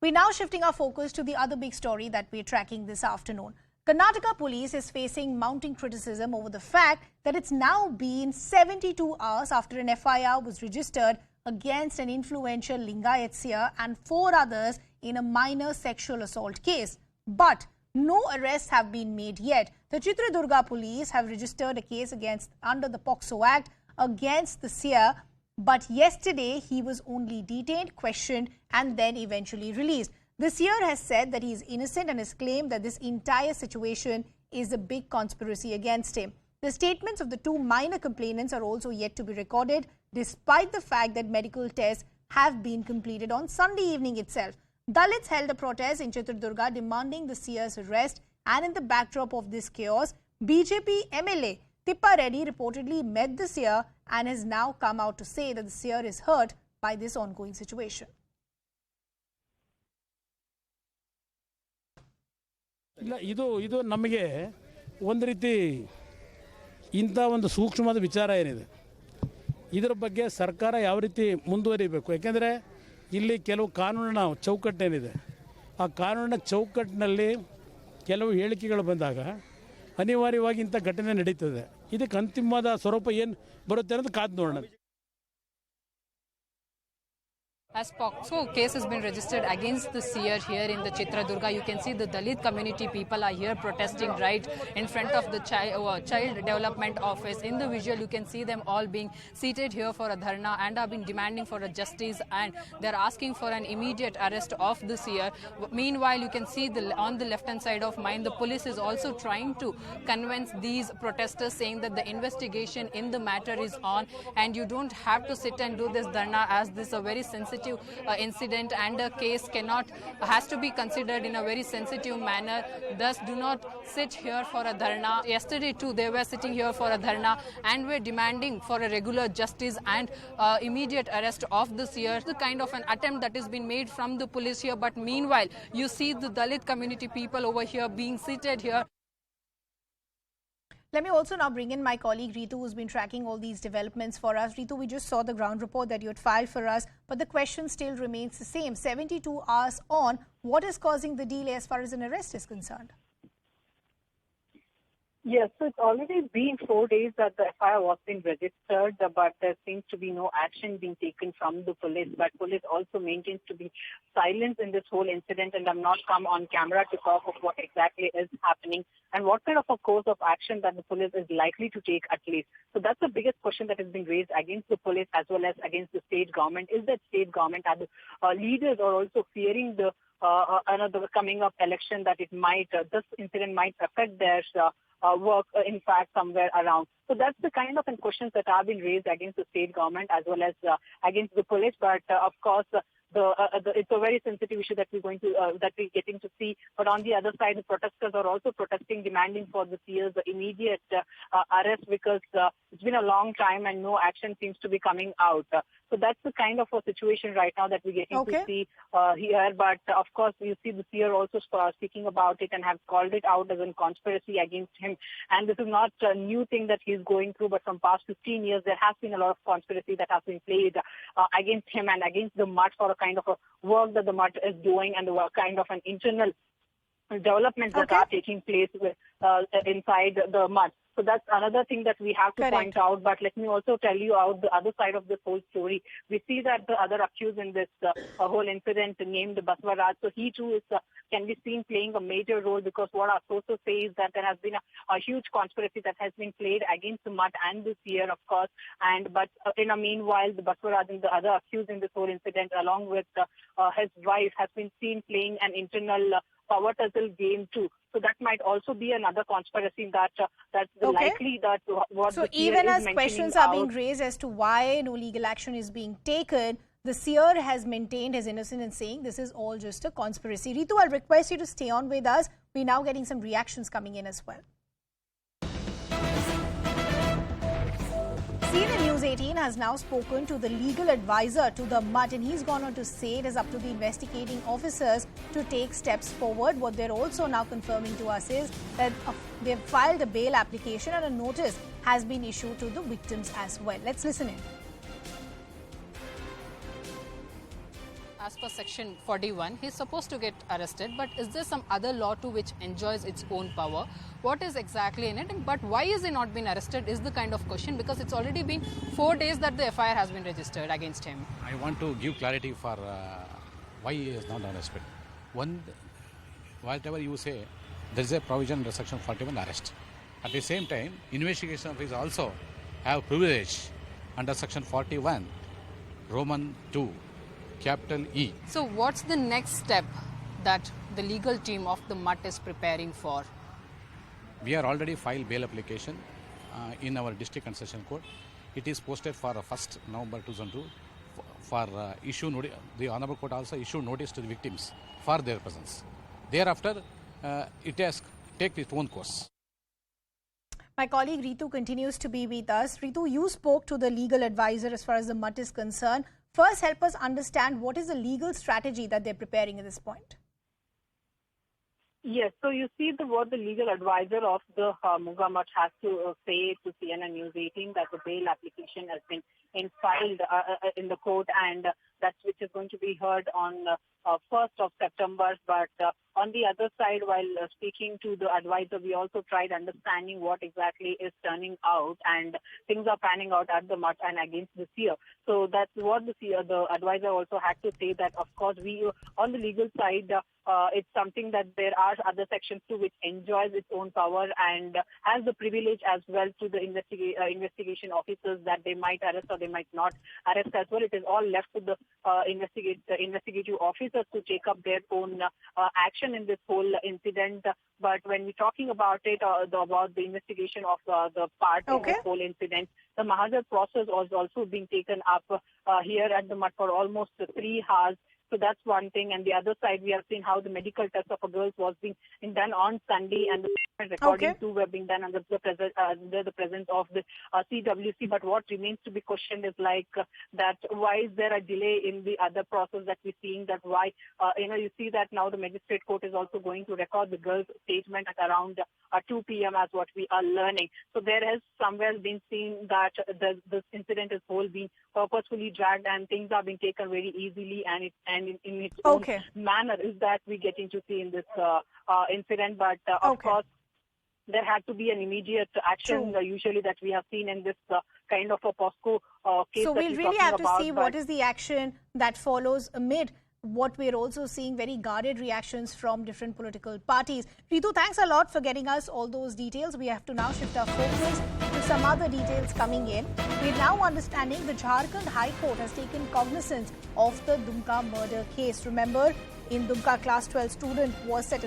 We're now shifting our focus to the other big story that we're tracking this afternoon. Karnataka police is facing mounting criticism over the fact that it's now been 72 hours after an FIR was registered against an influential Lingayat Seer and 4 others in a minor sexual assault case. But no arrests have been made yet. The Chitradurga police have registered a case under the POCSO Act against the Seer, but yesterday he was only detained, questioned and then eventually released. The Seer has said that he is innocent and has claimed that this entire situation is a big conspiracy against him. The statements of the 2 minor complainants are also yet to be recorded, despite the fact that medical tests have been completed on Sunday evening itself. Dalits held a protest in Chitradurga demanding the Seer's arrest, and in the backdrop of this chaos, BJP MLA Tippa Reddy reportedly met the Seer and has now come out to say that the Seer is hurt by this ongoing situation. ಇದು ನಮಗೆ ಒಂದು ರೀತಿ ಇಂಥ ಒಂದು ಸೂಕ್ಷ್ಮವಾದ ವಿಚಾರ ಏನಿದೆ ಇದರ ಬಗ್ಗೆ ಸರ್ಕಾರ ಯಾವ ರೀತಿ ಮುಂದುವರಿಬೇಕು. ಯಾಕೆಂದರೆ ಇಲ್ಲಿ ಕೆಲವು ಕಾನೂನಿನ ಚೌಕಟ್ಟೇನಿದೆ, ಆ ಕಾನೂನಿನ ಚೌಕಟ್ಟಿನಲ್ಲಿ ಕೆಲವು ಹೇಳಿಕೆಗಳು ಬಂದಾಗ ಅನಿವಾರ್ಯವಾಗಿ ಇಂಥ ಘಟನೆ ನಡೀತದೆ. ಇದಕ್ಕೆ ಅಂತಿಮವಾದ ಸ್ವರೂಪ ಏನು ಬರುತ್ತೆ ಅನ್ನೋದು ಕಾದು ನೋಡೋಣ. As POCSO case has been registered against the Seer here in the Chitradurga, you can see the Dalit community people are here protesting right in front of the Child Development Office. In the visual, you can see them all being seated here for a dharna and have been demanding for a justice, and they're asking for an immediate arrest of the Seer. Meanwhile, you can see on the left-hand side of mine, the police is also trying to convince these protesters, saying that the investigation in the matter is on and you don't have to sit and do this dharna, as this is a very sensitive incident and a case has to be considered in a very sensitive manner. Thus, do not sit here for a dharna. Yesterday too, they were sitting here for a dharna and were demanding for a regular justice and immediate arrest of the Seer. The kind of an attempt that has been made from the police here, but meanwhile, you see the Dalit community people over here being seated here. Let me also now bring in my colleague Ritu, who's been tracking all these developments for us. Ritu, we just saw the ground report that you had filed for us, but the question still remains the same. 72 hours on, what is causing the delay as far as an arrest is concerned? Yes, so it's already been 4 days that the FIR was been registered, but there seems to be no action being taken from the police. But police also maintains to be silent in this whole incident and have not come on camera to talk of what exactly is happening and what kind of a course of action that the police is likely to take at least. So that's the biggest question that has been raised against the police as well as against the state government. Is that state government, are the leaders are also fearing the another coming up election, that it might, this incident might affect their work, in fact, somewhere around. So that's the kind of questions that have been raised against the state government as well as against the police. But of course, it's a very sensitive issue that we're getting to see. But on the other side, the protesters are also protesting, demanding for the Seer's immediate arrest, because it's been a long time and no action seems to be coming out. So that's the kind of a situation right now that we're getting to see here. But of course, you see the Seer also speaking about it and have called it out as a conspiracy against him. And this is not a new thing that he's going through, but from past 15 years, there has been a lot of conspiracy that has been played against him and against the Mutt for a kind of a work that the Mutt is doing and the kind of an internal developments that are taking place inside the Mutt. So that's another thing that we have to point out. But let me also tell you out the other side of this whole story. We see that the other accused in this whole incident, named Baswaraj, so he too is can be seen playing a major role, because what our sources say is that there has been a huge conspiracy that has been played against the Mutt and the Seer, of course. But in a meanwhile, the Baswaraj and the other accused in this whole incident, along with his wife, has been seen playing an internal power tussle game too. So that might also be another conspiracy that's likely that what so the Seer even is as questions are being raised as to why no legal action is being taken, the Seer has maintained his innocence in saying this is all just a conspiracy. Ritu, I'll request you to stay on with us. We're now getting some reactions coming in as well. CNN News 18 has now spoken to the legal advisor to the Mutt, and he's gone on to say it is up to the investigating officers to take steps forward. What they're also now confirming to us is that they've filed a bail application and a notice has been issued to the victims as well. Let's listen in. As as per section 41, he's supposed to get arrested, but is there some other law too which enjoys its own power? What is exactly in it? But why is he not been arrested is the kind of question, because it's already been 4 days that the FIR has been registered against him. I want to give clarity for why he is not arrested. One, whatever you say, there is a provision under section 41 arrest. At the same time, investigation officers also have privilege under section 41, Roman 2, capital E. So what's the next step that the legal team of the Mutt is preparing for? We are already filed bail application in our district and session court. It is posted for 1st November 2002 for issue notice. The Honorable Court also issued notice to the victims for their presence. Thereafter, it has taken its own course. My colleague Ritu continues to be with us. Ritu, you spoke to the legal advisor as far as the Mutt is concerned. First, help us understand what is the legal strategy that they're preparing at this point. Yes, so you see what the legal advisor of the Murugha Mutt has to say to CNN News 18, that the bail application has been filed in the court, and that's which is going to be heard on 1st of September. But on the other side, while speaking to the advisor, we also tried understanding what exactly is turning out, and things are panning out at the Mutt and against the Seer. So that's what the advisor also had to say, that of course we on the legal side, it's something that there are other sections too which enjoys its own power and has the privilege as well to the investigation officers that they might arrest or they might not arrest as well. It is all left to the investigative officers to take up their own action in this whole incident. But when we're talking about it, about the investigation of the part of this whole incident, the Mahajar process was also being taken up here at the Mutt for almost 3 hours. So that's one thing. And the other side, we have seen how the medical test of a girl was being done on Sunday, and the recording too were being done under the presence of the CWC. But what remains to be questioned is that why is there a delay in the other process that we're seeing? That why you see that now the magistrate court is also going to record the girl's statement at around 2 p.m. as what we are learning. So there has somewhere been seen that this incident is whole being purposefully dragged, and things are being taken very easily and in its own manner is that we getting to see in this incident. But of course, there had to be an immediate action usually that we have seen in this kind of a POCSO case. So we'll really have to see what is the action that follows amid what we're also seeing very guarded reactions from different political parties. Ritu, thanks a lot for getting us all those details. We have to now shift our focus to some other details coming in. We're now understanding the Jharkhand High Court has taken cognizance of the Dumka murder case. Remember, in Dumka, class 12 student was set